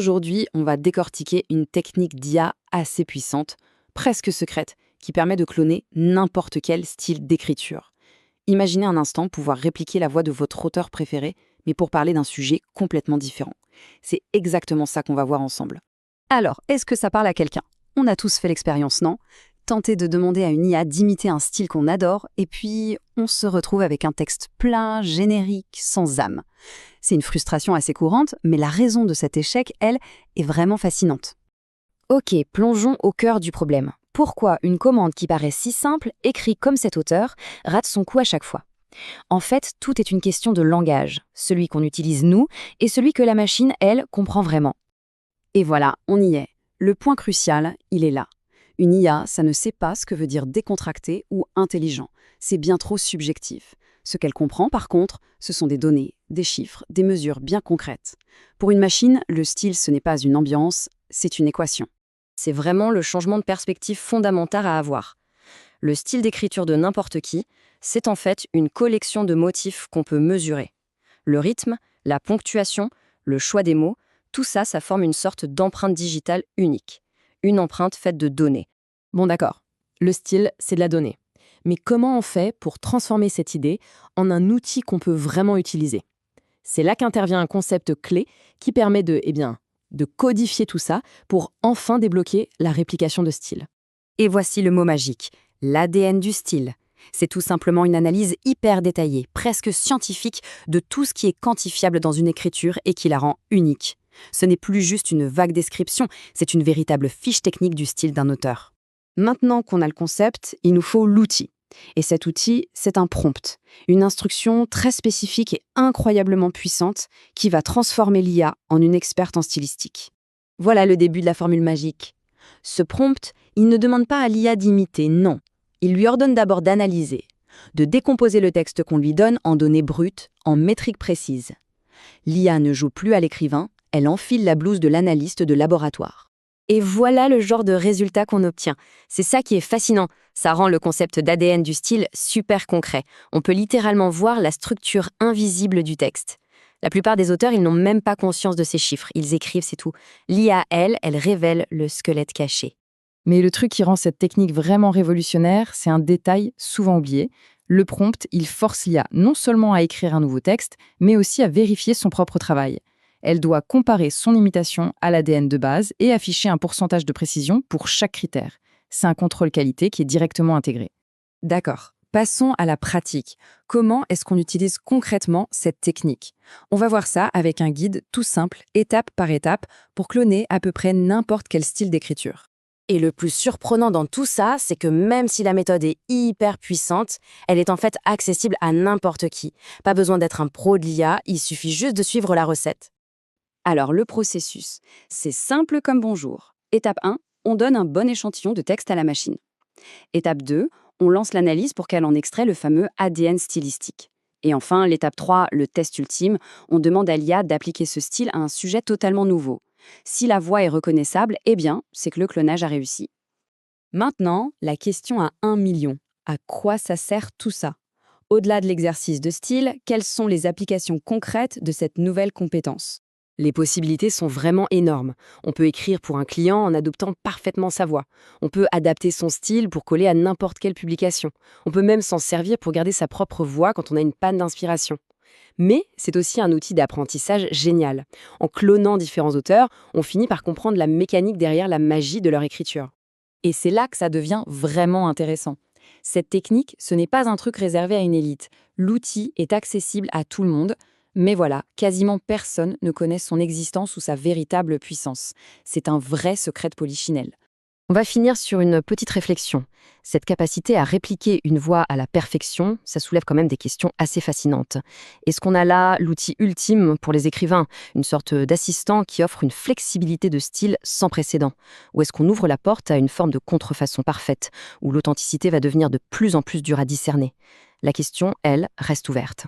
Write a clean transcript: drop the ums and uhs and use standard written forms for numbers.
Aujourd'hui, on va décortiquer une technique d'IA assez puissante, presque secrète, qui permet de cloner n'importe quel style d'écriture. Imaginez un instant pouvoir répliquer la voix de votre auteur préféré, mais pour parler d'un sujet complètement différent. C'est exactement ça qu'on va voir ensemble. Alors, est-ce que ça parle à quelqu'un? On a tous fait l'expérience, non? Tenter de demander à une IA d'imiter un style qu'on adore, et puis on se retrouve avec un texte plat, générique, sans âme. C'est une frustration assez courante, mais la raison de cet échec, elle, est vraiment fascinante. Ok, plongeons au cœur du problème. Pourquoi une commande qui paraît si simple, écrite comme cet auteur, rate son coup à chaque fois? En fait, tout est une question de langage, celui qu'on utilise nous et celui que la machine, elle, comprend vraiment. Et voilà, on y est. Le point crucial, il est là. Une IA, ça ne sait pas ce que veut dire décontracté ou intelligent. C'est bien trop subjectif. Ce qu'elle comprend, par contre, ce sont des données, des chiffres, des mesures bien concrètes. Pour une machine, le style, ce n'est pas une ambiance, c'est une équation. C'est vraiment le changement de perspective fondamental à avoir. Le style d'écriture de n'importe qui, c'est en fait une collection de motifs qu'on peut mesurer. Le rythme, la ponctuation, le choix des mots, tout ça, ça forme une sorte d'empreinte digitale unique. Une empreinte faite de données. Bon d'accord, le style, c'est de la donnée. Mais comment on fait pour transformer cette idée en un outil qu'on peut vraiment utiliser? C'est là qu'intervient un concept clé qui permet de codifier tout ça pour enfin débloquer la réplication de style. Et voici le mot magique, l'ADN du style. C'est tout simplement une analyse hyper détaillée, presque scientifique, de tout ce qui est quantifiable dans une écriture et qui la rend unique. Ce n'est plus juste une vague description, c'est une véritable fiche technique du style d'un auteur. Maintenant qu'on a le concept, il nous faut l'outil. Et cet outil, c'est un prompt, une instruction très spécifique et incroyablement puissante qui va transformer l'IA en une experte en stylistique. Voilà le début de la formule magique. Ce prompt, il ne demande pas à l'IA d'imiter, non. Il lui ordonne d'abord d'analyser, de décomposer le texte qu'on lui donne en données brutes, en métriques précises. L'IA ne joue plus à l'écrivain, elle enfile la blouse de l'analyste de laboratoire. Et voilà le genre de résultat qu'on obtient. C'est ça qui est fascinant. Ça rend le concept d'ADN du style super concret. On peut littéralement voir la structure invisible du texte. La plupart des auteurs, ils n'ont même pas conscience de ces chiffres. Ils écrivent, c'est tout. L'IA, elle révèle le squelette caché. Mais le truc qui rend cette technique vraiment révolutionnaire, c'est un détail souvent oublié. Le prompt, il force l'IA non seulement à écrire un nouveau texte, mais aussi à vérifier son propre travail. Elle doit comparer son imitation à l'ADN de base et afficher un pourcentage de précision pour chaque critère. C'est un contrôle qualité qui est directement intégré. D'accord. Passons à la pratique. Comment est-ce qu'on utilise concrètement cette technique? On va voir ça avec un guide tout simple, étape par étape, pour cloner à peu près n'importe quel style d'écriture. Et le plus surprenant dans tout ça, c'est que même si la méthode est hyper puissante, elle est en fait accessible à n'importe qui. Pas besoin d'être un pro de l'IA, il suffit juste de suivre la recette. Alors, le processus, c'est simple comme bonjour. Étape 1, on donne un bon échantillon de texte à la machine. Étape 2, on lance l'analyse pour qu'elle en extrait le fameux ADN stylistique. Et enfin, l'étape 3, le test ultime, on demande à l'IA d'appliquer ce style à un sujet totalement nouveau. Si la voix est reconnaissable, eh bien, c'est que le clonage a réussi. Maintenant, la question à 1 million. À quoi ça sert tout ça? Au-delà de l'exercice de style, quelles sont les applications concrètes de cette nouvelle compétence? Les possibilités sont vraiment énormes. On peut écrire pour un client en adoptant parfaitement sa voix. On peut adapter son style pour coller à n'importe quelle publication. On peut même s'en servir pour garder sa propre voix quand on a une panne d'inspiration. Mais c'est aussi un outil d'apprentissage génial. En clonant différents auteurs, on finit par comprendre la mécanique derrière la magie de leur écriture. Et c'est là que ça devient vraiment intéressant. Cette technique, ce n'est pas un truc réservé à une élite. L'outil est accessible à tout le monde. Mais voilà, quasiment personne ne connaît son existence ou sa véritable puissance. C'est un vrai secret de polichinelle. On va finir sur une petite réflexion. Cette capacité à répliquer une voix à la perfection, ça soulève quand même des questions assez fascinantes. Est-ce qu'on a là l'outil ultime pour les écrivains, une sorte d'assistant qui offre une flexibilité de style sans précédent? Ou est-ce qu'on ouvre la porte à une forme de contrefaçon parfaite, où l'authenticité va devenir de plus en plus dure à discerner? La question, elle, reste ouverte.